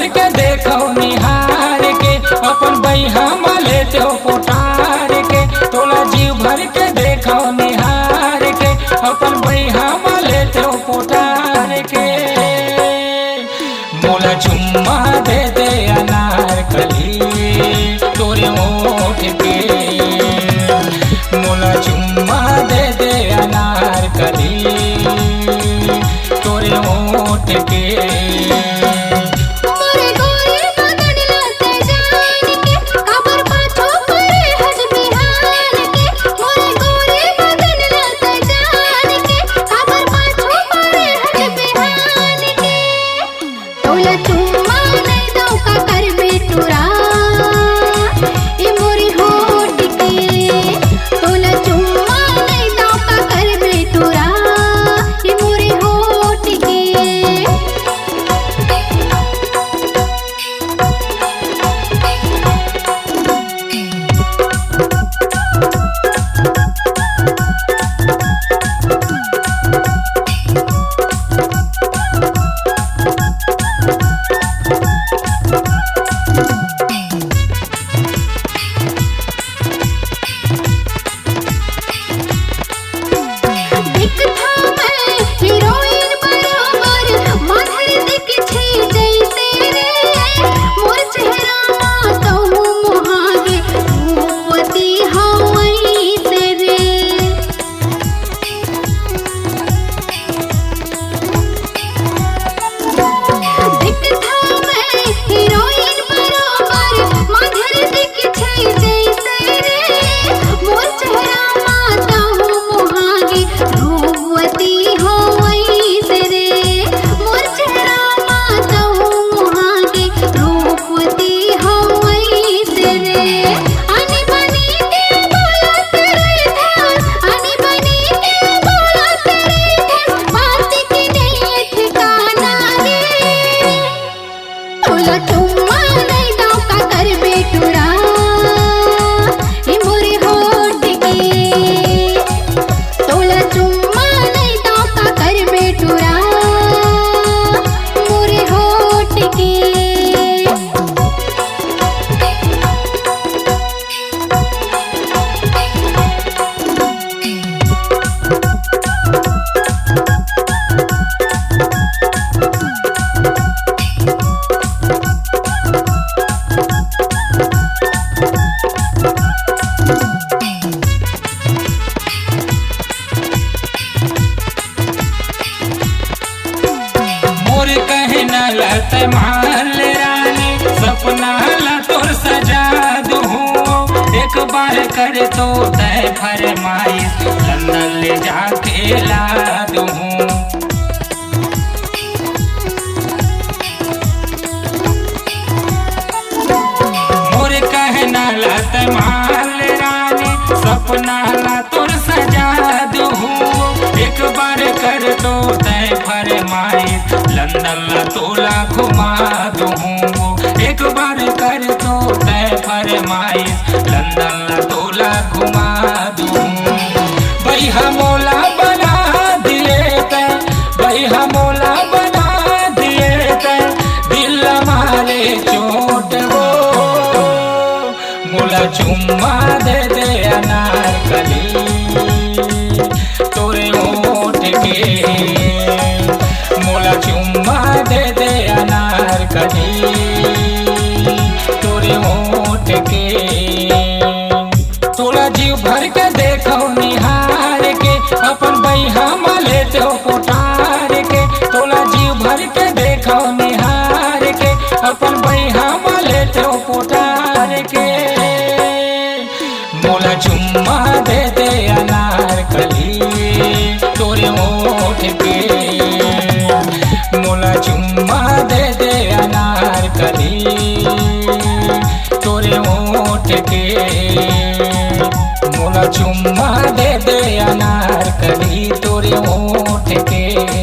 भर के देखो निहार के, अपन बैहा मले तो पोटार के। तोला जीव भर के देखो निहार के, अपन बैहा मले तो पोटार के। मोला चुम्मा दे दे अनार कली तोरे ओठ के, मोला चुम्मा दे दे अनार कली तोरे ओठ के। माल रानी सपना ला तोर सजा दूँ, एक बार कर तो तय फरमाइश लंदन ले जाके ला दूँ। मोर कहना ला माल रानी सपना ला तोर सजा दूँ, एक बार कर तो तय फरमाइश लंदन ला तोला घुमा दूँ। एक बार कर तो तय फरमाइश लंदन ला तोला घुमा दूँ। बैहा मोला बना दिए तै, बैहा मोला बना दिए तै, दिल मारे चोट वो मोला चुम्मा दे दे अनार कली तोरे ओठ के, मोला चुम्मा दे दे अनार कली तोरे ओठ के। तोला जीव भर के देखो निहार के, अपन बैहा मले तो पोटार के। तोला जीव भर के देखो निहार के, अपन बैहा मले तो पोटार के। मोला चुम्मा दे दे अनार कली तोरे ओठ के, मोला चुम्मा दे दे अनार कली तोरे ओठ के, मोला चुम्मा दे दे अनार कली तोरे ओठ के।